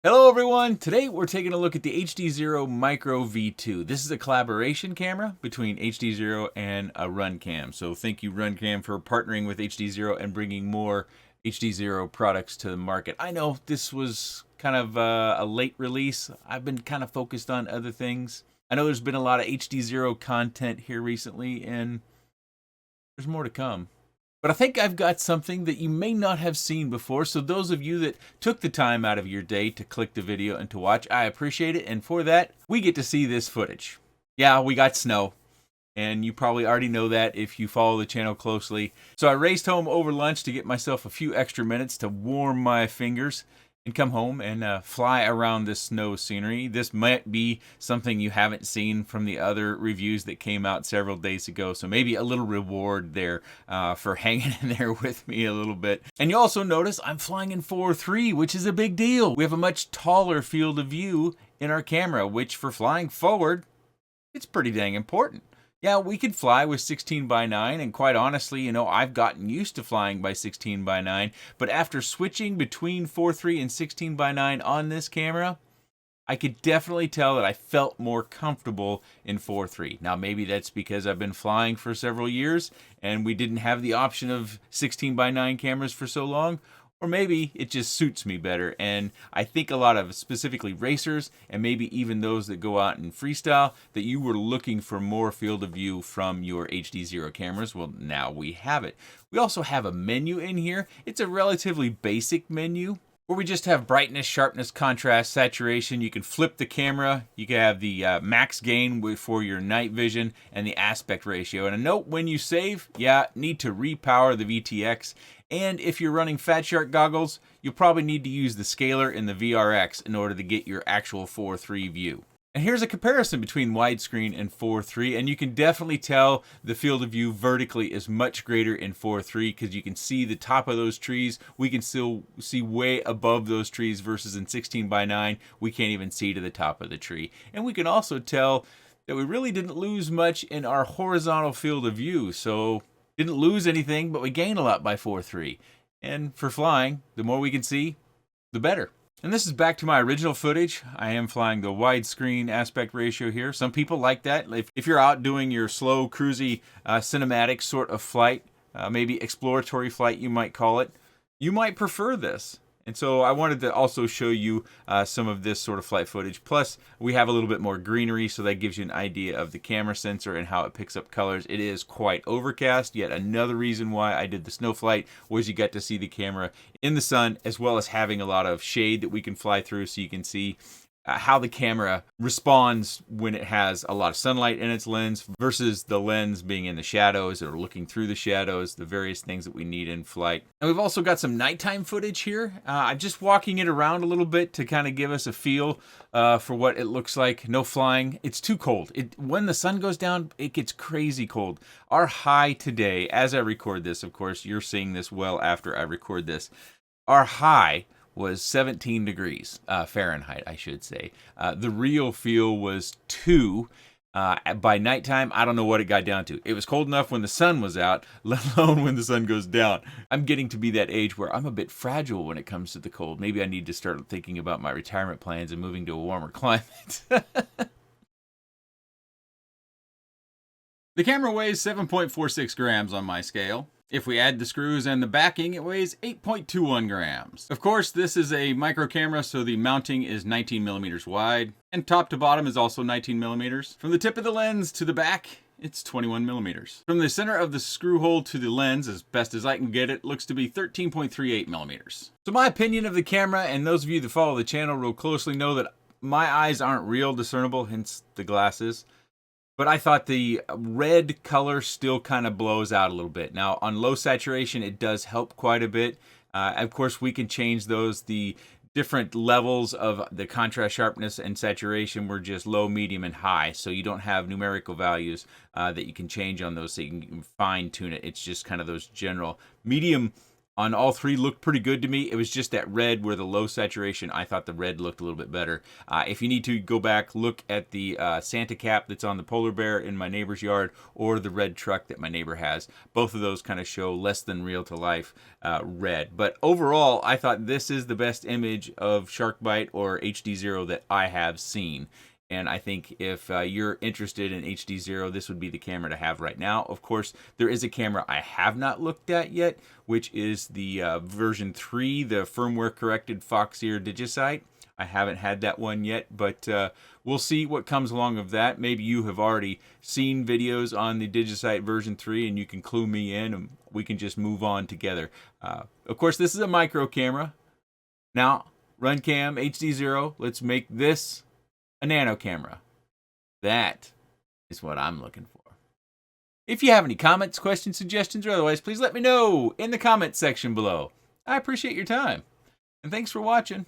Hello everyone! Today we're taking a look at the HDZero Micro V2. This is a collaboration camera between HDZero and Runcam. So thank you Runcam for partnering with HDZero and bringing more HDZero products to the market. I know this was kind of a late release. I've been kind of focused on other things. I know there's been a lot of HDZero content here recently and there's more to come. But I think I've got something that you may not have seen before, so those of you that took the time out of your day to click the video and to watch, I appreciate it, and for that, we get to see this footage. Yeah, we got snow, and you probably already know that if you follow the channel closely. So I raced home over lunch to get myself a few extra minutes to warm my fingers and come home and fly around this snow scenery. This might be something you haven't seen from the other reviews that came out several days ago, so maybe a little reward there for hanging in there with me a little bit. And you also notice I'm flying in 4.3, which is a big deal. We have a much taller field of view in our camera, which for flying forward, it's pretty dang important. Yeah, we could fly with 16:9, and quite honestly, I've gotten used to flying by 16:9, but after switching between 4.3 and 16:9 on this camera, I could definitely tell that I felt more comfortable in 4.3. Now, maybe that's because I've been flying for several years, and we didn't have the option of 16:9 cameras for so long, or maybe it just suits me better. And I think a lot of specifically racers and maybe even those that go out in freestyle that you were looking for more field of view from your HDZero cameras. Well, now we have it. We also have a menu in here. It's a relatively basic menu where we just have brightness, sharpness, contrast, saturation. You can flip the camera. You can have the max gain for your night vision and the aspect ratio. And a note, when you save, need to repower the VTX. And if you're running Fat Shark goggles, you'll probably need to use the scaler in the VRX in order to get your actual 4.3 view. And here's a comparison between widescreen and 4.3, and you can definitely tell the field of view vertically is much greater in 4.3 because you can see the top of those trees. We can still see way above those trees versus in 16:9, we can't even see to the top of the tree. And we can also tell that we really didn't lose much in our horizontal field of view, so didn't lose anything, but we gained a lot by 4.3. And for flying, the more we can see, the better. And this is back to my original footage. I am flying the widescreen aspect ratio here. Some people like that. If you're out doing your slow, cruisy, cinematic sort of flight, maybe exploratory flight you might call it, you might prefer this. And so I wanted to also show you some of this sort of flight footage. Plus, we have a little bit more greenery, so that gives you an idea of the camera sensor and how it picks up colors. It is quite overcast. Yet another reason why I did the snow flight was you got to see the camera in the sun, as well as having a lot of shade that we can fly through, so you can see how the camera responds when it has a lot of sunlight in its lens versus the lens being in the shadows or looking through the shadows, the various things that we need in flight. And we've also got some nighttime footage here. I'm just walking it around a little bit to kind of give us a feel for what it looks like. No flying. It's too cold. When the sun goes down, it gets crazy cold. Our high today, as I record this, of course, you're seeing this well after I record this, our high was 17 degrees Fahrenheit, I should say. The real feel was 2. By nighttime, I don't know what it got down to. It was cold enough when the sun was out, let alone when the sun goes down. I'm getting to be that age where I'm a bit fragile when it comes to the cold. Maybe I need to start thinking about my retirement plans and moving to a warmer climate. The camera weighs 7.46 grams on my scale. If we add the screws and the backing, it weighs 8.21 grams. Of course, this is a micro camera, so the mounting is 19 millimeters wide, and top to bottom is also 19 millimeters. From the tip of the lens to the back, it's 21 millimeters. From the center of the screw hole to the lens, as best as I can get it, looks to be 13.38 millimeters. So my opinion of the camera, and those of you that follow the channel real closely know that my eyes aren't real discernible, hence the glasses. But I thought the red color still kind of blows out a little bit. Now, on low saturation, it does help quite a bit. Of course, we can change those. The different levels of the contrast, sharpness, and saturation were just low, medium, and high. So you don't have numerical values that you can change on those, so you can fine tune it. It's just kind of those general. Medium on all three looked pretty good to me. It was just that red where the low saturation, I thought the red looked a little bit better. If you need to go back, look at the Santa cap that's on the polar bear in my neighbor's yard, or the red truck that my neighbor has. Both of those kind of show less than real to life red. But overall, I thought this is the best image of shark bite or HDZero that I have seen. And I think if you're interested in HDZero, this would be the camera to have right now. Of course, there is a camera I have not looked at yet, which is the version 3, the firmware corrected Fox Ear Digisight. I haven't had that one yet, but we'll see what comes along of that. Maybe you have already seen videos on the Digisight version 3 and you can clue me in and we can just move on together. Of course, this is a micro camera. Now, Runcam, HDZero, let's make this a nano camera. That is what I'm looking for. If you have any comments, questions, suggestions, or otherwise, please let me know in the comments section below. I appreciate your time. And thanks for watching.